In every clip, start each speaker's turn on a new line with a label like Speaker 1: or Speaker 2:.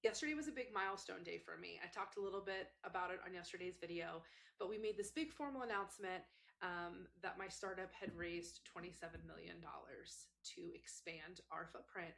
Speaker 1: Yesterday was a big milestone day for me. I talked a little bit about it on yesterday's video, but we made this big formal announcement that my startup had raised $27 million to expand our footprint.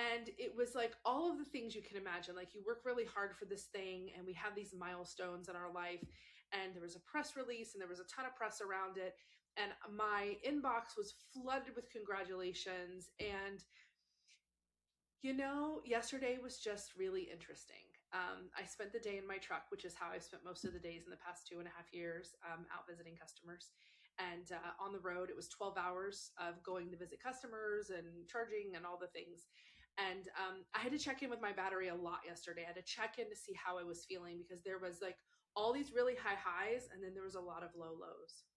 Speaker 1: And it was like all of the things you can imagine. Like, you work really hard for this thing, and we have these milestones in our life. And there was a press release, and there was a ton of press around it. And my inbox was flooded with congratulations. And yesterday was just really interesting. I spent the day in my truck, which is how I've spent most of the days in the past 2.5 years, out visiting customers. And on the road, it was 12 hours of going to visit customers and charging and all the things. And I had to check in with my battery a lot yesterday. I had to check in to see how I was feeling, because there was like all these really high highs, and then there was a lot of low lows.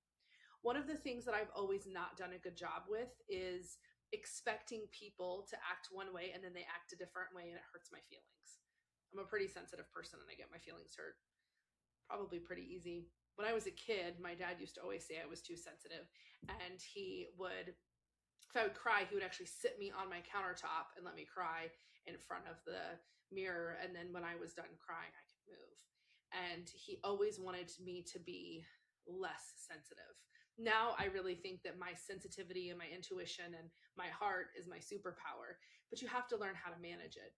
Speaker 1: One of the things that I've always not done a good job with is expecting people to act one way and then they act a different way, and it hurts my feelings. I'm a pretty sensitive person, and I get my feelings hurt probably pretty easy. When I was a kid, my dad used to always say I was too sensitive, and if I would cry, he would actually sit me on my countertop and let me cry in front of the mirror. And then when I was done crying, I could move. And he always wanted me to be less sensitive. Now I really think that my sensitivity and my intuition and my heart is my superpower, but you have to learn how to manage it.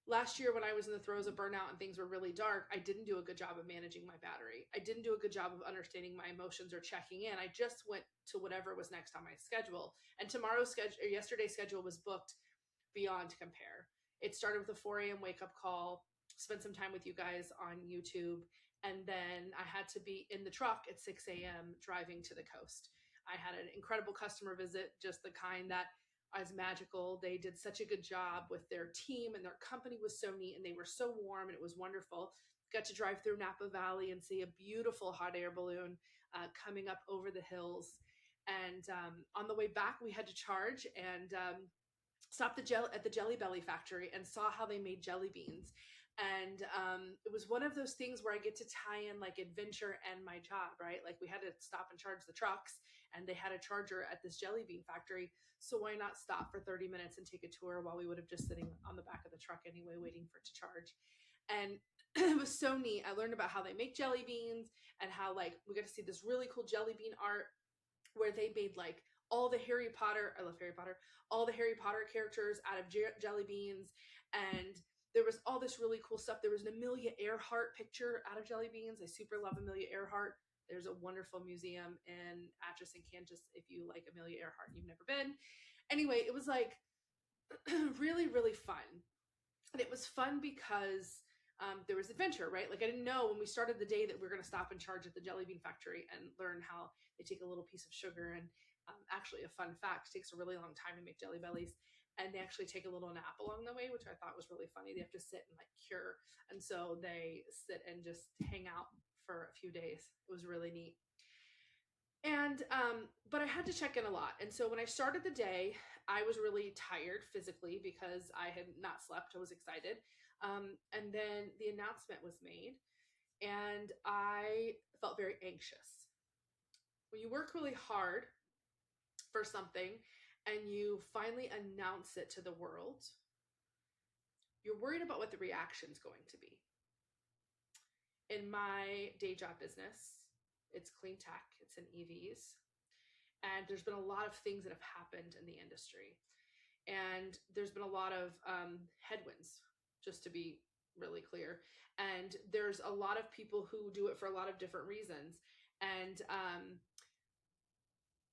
Speaker 1: Last year, when I was in the throes of burnout and things were really dark, I didn't do a good job of managing my battery. I didn't do a good job of understanding my emotions or checking in. I just went to whatever was next on my schedule. And yesterday's schedule was booked beyond compare. It started with a 4 a.m. wake up call, spent some time with you guys on YouTube, and then I had to be in the truck at 6 a.m. driving to the coast. I had an incredible customer visit, just the kind that is magical. They did such a good job with their team, and their company was so neat, and they were so warm, and it was wonderful. Got to drive through Napa Valley and see a beautiful hot air balloon coming up over the hills. And on the way back, we had to charge and stopped at the Jelly Belly factory and saw how they made jelly beans. And it was one of those things where I get to tie in like adventure and my job, right? Like, we had to stop and charge the trucks, and they had a charger at this jelly bean factory. So why not stop for 30 minutes and take a tour, while we would have just sitting on the back of the truck anyway, waiting for it to charge. And it was so neat. I learned about how they make jelly beans, and how like we got to see this really cool jelly bean art where they made like all the Harry Potter, I love Harry Potter, all the Harry Potter characters out of jelly beans. And there was all this really cool stuff. There was an Amelia Earhart picture out of jelly beans. I super love Amelia Earhart. There's a wonderful museum in Atchison, Kansas, if you like Amelia Earhart and you've never been. Anyway, it was like really, really fun. And it was fun because there was adventure, right? Like, I didn't know when we started the day that we were going to stop and charge at the jelly bean factory and learn how they take a little piece of sugar. And actually, a fun fact, it takes a really long time to make jelly bellies. And they actually take a little nap along the way, which I thought was really funny. They have to sit and like cure. And so they sit and just hang out for a few days. It was really neat. And but I had to check in a lot. And so when I started the day, I was really tired physically because I had not slept. I was excited. And then the announcement was made, and I felt very anxious. When you work really hard for something and you finally announce it to the world, you're worried about what the reaction is going to be. In my day job business, it's clean tech, it's in EVs, and there's been a lot of things that have happened in the industry. And there's been a lot of headwinds, just to be really clear. And there's a lot of people who do it for a lot of different reasons. And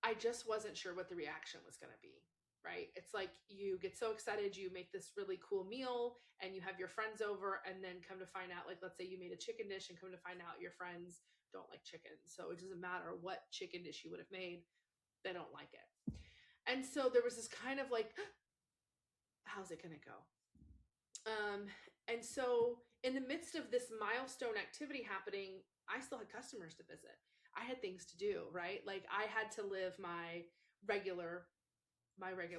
Speaker 1: I just wasn't sure what the reaction was going to be, right? It's like you get so excited, you make this really cool meal and you have your friends over, and then come to find out, like, let's say you made a chicken dish and come to find out your friends don't like chicken. So it doesn't matter what chicken dish you would have made, they don't like it. And so there was this kind of like, how's it going to go? And so in the midst of this milestone activity happening, I still had customers to visit. I had things to do, right? Like, I had to live my regular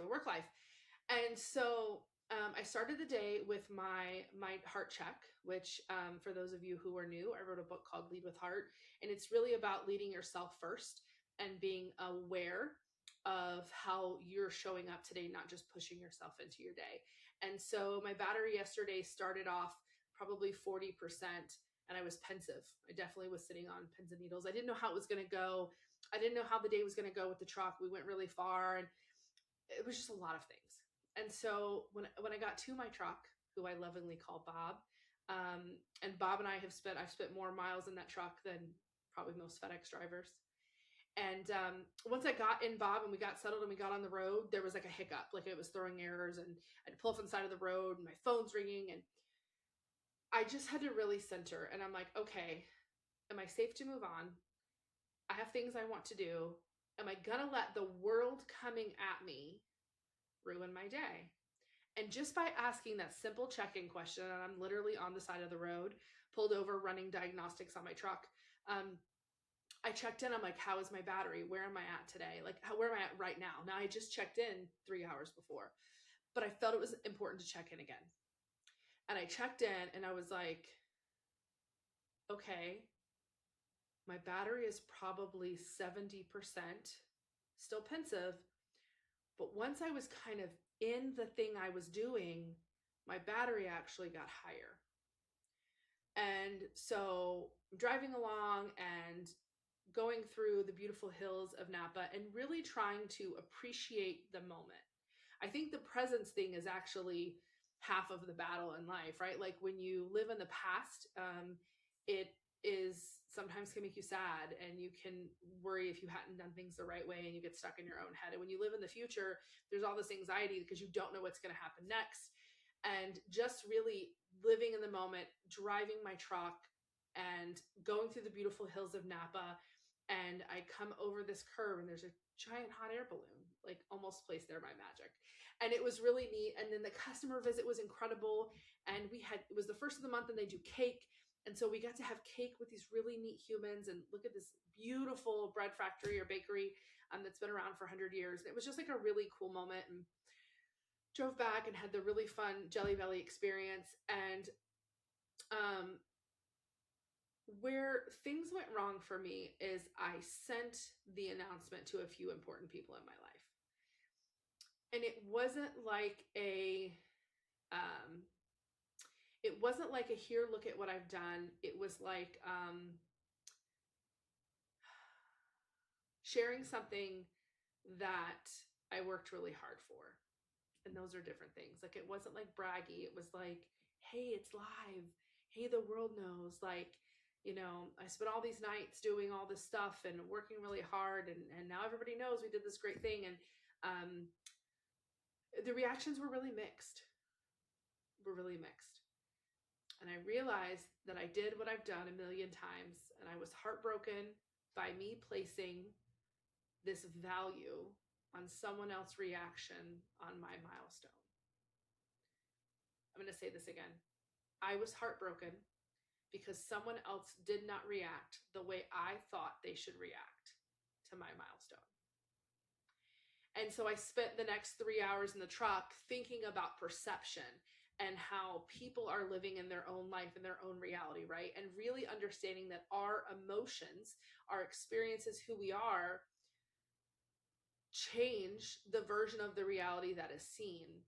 Speaker 1: work life. And so I started the day with my heart check, which for those of you who are new, I wrote a book called Lead with Heart. And it's really about leading yourself first and being aware of how you're showing up today, not just pushing yourself into your day. And so my battery yesterday started off probably 40%, and I was pensive. I definitely was sitting on pins and needles. I didn't know how it was going to go. I didn't know how the day was going to go with the truck. We went really far, and it was just a lot of things. And so when I got to my truck, who I lovingly call Bob, and Bob and I've spent more miles in that truck than probably most FedEx drivers. And once I got in Bob and we got settled and we got on the road, there was like a hiccup, like it was throwing errors, and I had to pull off on the side of the road, and my phone's ringing, and I just had to really center. And I'm like, okay, am I safe to move on? I have things I want to do. Am I gonna let the world coming at me ruin my day? And just by asking that simple check-in question, and I'm literally on the side of the road, pulled over, running diagnostics on my truck. I checked in. I'm like, how is my battery? Where am I at today? Like, where am I at right now? Now, I just checked in 3 hours before, but I felt it was important to check in again. And I checked in and I was like, okay, my battery is probably 70% still pensive. But once I was kind of in the thing I was doing, my battery actually got higher. And so I'm driving along and going through the beautiful hills of Napa and really trying to appreciate the moment. I think the presence thing is actually half of the battle in life, right? Like when you live in the past, it is sometimes can make you sad, and you can worry if you hadn't done things the right way, and you get stuck in your own head. And when you live in the future, there's all this anxiety because you don't know what's going to happen next. And just really living in the moment, driving my truck and going through the beautiful hills of Napa, and I come over this curve and there's a giant hot air balloon, like almost placed there by magic. And it was really neat. And then the customer visit was incredible. And it was the first of the month, and they do cake. And so we got to have cake with these really neat humans and look at this beautiful bread factory or bakery that's been around for 100 years. And it was just like a really cool moment. And drove back and had the really fun Jelly Belly experience. And where things went wrong for me is I sent the announcement to a few important people in my life. And it wasn't like a here, look at what I've done. It was like sharing something that I worked really hard for. And those are different things. Like, it wasn't like braggy. It was like, hey, it's live. Hey, the world knows. Like, I spent all these nights doing all this stuff and working really hard. And now everybody knows we did this great thing. And the reactions were really mixed. And I realized that I did what I've done a million times. And I was heartbroken by me placing this value on someone else's reaction on my milestone. I'm going to say this again. I was heartbroken because someone else did not react the way I thought they should react to my milestone. And so I spent the next 3 hours in the truck thinking about perception and how people are living in their own life, in their own reality, right? And really understanding that our emotions, our experiences, who we are, change the version of the reality that is seen.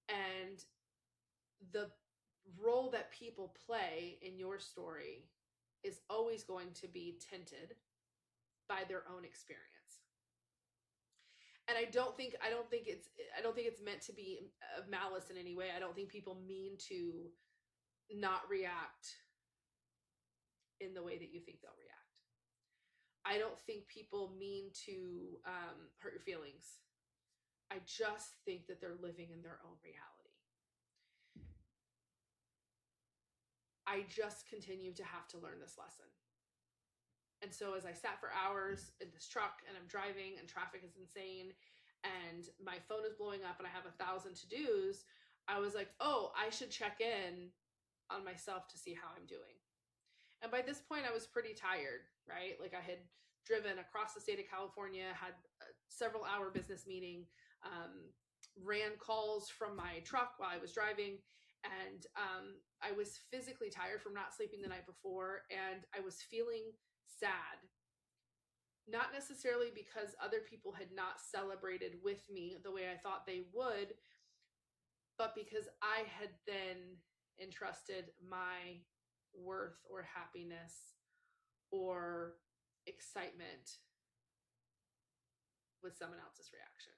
Speaker 1: And the role that people play in your story is always going to be tinted by their own experience. And I don't think it's meant to be malice in any way. I don't think people mean to not react in the way that you think they'll react. I don't think people mean to hurt your feelings. I just think that they're living in their own reality. I just continue to have to learn this lesson. And so as I sat for hours in this truck and I'm driving and traffic is insane and my phone is blowing up and I have 1,000 to-dos, I was like, oh, I should check in on myself to see how I'm doing. And by this point I was pretty tired, right? Like, I had driven across the state of California, had a several hour business meeting, ran calls from my truck while I was driving. And I was physically tired from not sleeping the night before. And I was feeling sad, not necessarily because other people had not celebrated with me the way I thought they would, but because I had then entrusted my worth or happiness or excitement with someone else's reaction.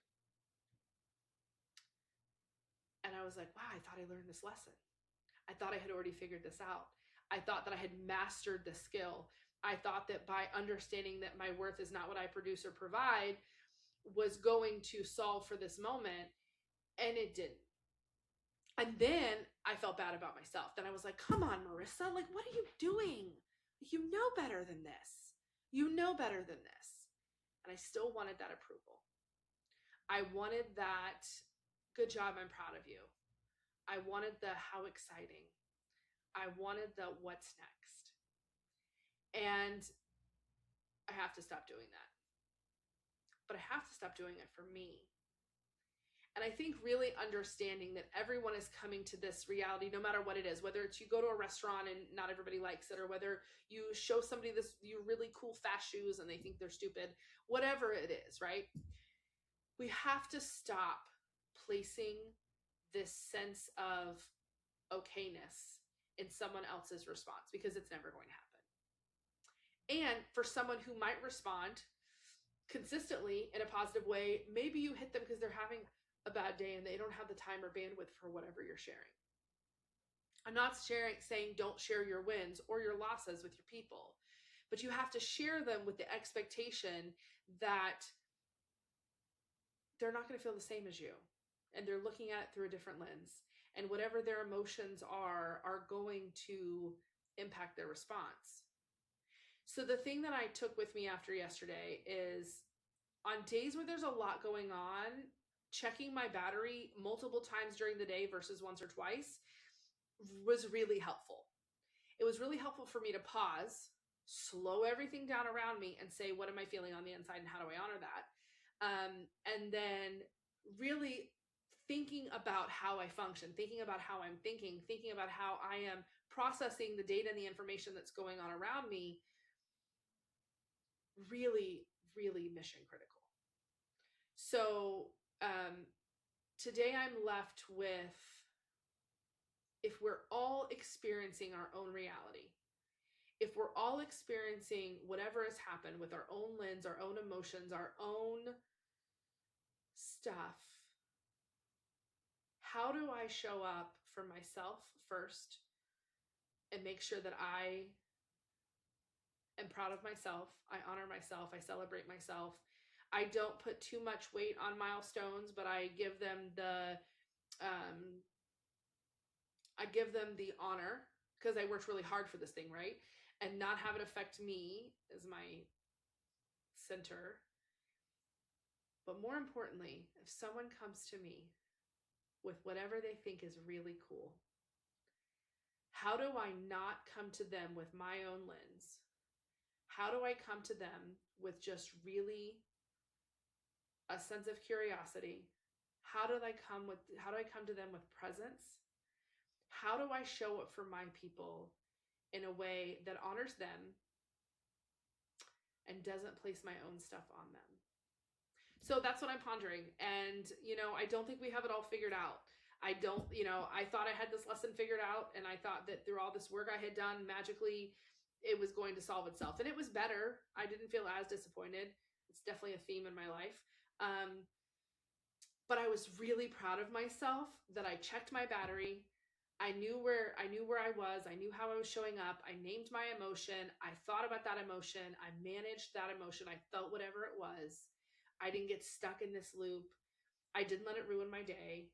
Speaker 1: And I was like, wow, I thought I learned this lesson. I thought I had already figured this out. I thought that I had mastered the skill. I thought that by understanding that my worth is not what I produce or provide was going to solve for this moment, and it didn't. And then I felt bad about myself. Then I was like, come on, Marissa, like, what are you doing? You know better than this. You know better than this. And I still wanted that approval. I wanted that, good job, I'm proud of you. I wanted the how exciting. I wanted the what's next. And I have to stop doing that. But I have to stop doing it for me. And I think really understanding that everyone is coming to this reality, no matter what it is, whether it's you go to a restaurant and not everybody likes it, or whether you show somebody your really cool fast shoes and they think they're stupid, whatever it is, right? We have to stop placing this sense of okayness in someone else's response, because it's never going to happen. And for someone who might respond consistently in a positive way, maybe you hit them because they're having a bad day and they don't have the time or bandwidth for whatever you're sharing. I'm not saying don't share your wins or your losses with your people, but you have to share them with the expectation that they're not going to feel the same as you, and they're looking at it through a different lens, and whatever their emotions are going to impact their response. So the thing that I took with me after yesterday is, on days where there's a lot going on, checking my battery multiple times during the day versus once or twice was really helpful. It was really helpful for me to pause, slow everything down around me, and say, what am I feeling on the inside and how do I honor that? And then really thinking about how I function, thinking about how I'm thinking about how I am processing the data and the information that's going on around me, really, really mission critical. So today I'm left with, if we're all experiencing our own reality, if we're all experiencing whatever has happened with our own lens, our own emotions, our own stuff, how do I show up for myself first and make sure that I am proud of myself, I honor myself, I celebrate myself. I don't put too much weight on milestones, but I give them the honor, because I worked really hard for this thing, right? And not have it affect me as my center. But more importantly, if someone comes to me with whatever they think is really cool, how do I not come to them with my own lens? How do I come to them with just really a sense of curiosity? How do I come to them with presence? How do I show up for my people in a way that honors them and doesn't place my own stuff on them? So that's what I'm pondering. And, I don't think we have it all figured out. I thought I had this lesson figured out, and I thought that through all this work I had done, magically it was going to solve itself. And it was better. I didn't feel as disappointed. It's definitely a theme in my life. But I was really proud of myself that I checked my battery. I knew where I was. I knew how I was showing up. I named my emotion. I thought about that emotion. I managed that emotion. I felt whatever it was. I didn't get stuck in this loop. I didn't let it ruin my day.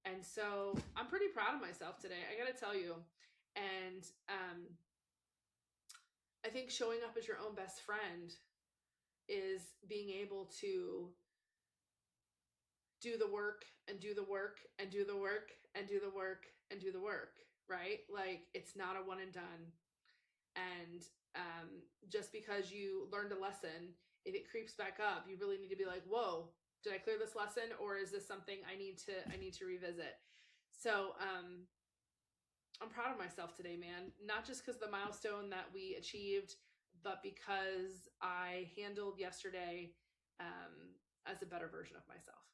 Speaker 1: And so I'm pretty proud of myself today, I gotta tell you. And I think showing up as your own best friend is being able to do the work and do the work and do the work and do the work and do the work, right? Like, it's not a one and done. And just because you learned a lesson, if it creeps back up, you really need to be like, whoa, did I clear this lesson, or is this something I need to revisit? So I'm proud of myself today, man. Not just because of the milestone that we achieved, but because I handled yesterday as a better version of myself.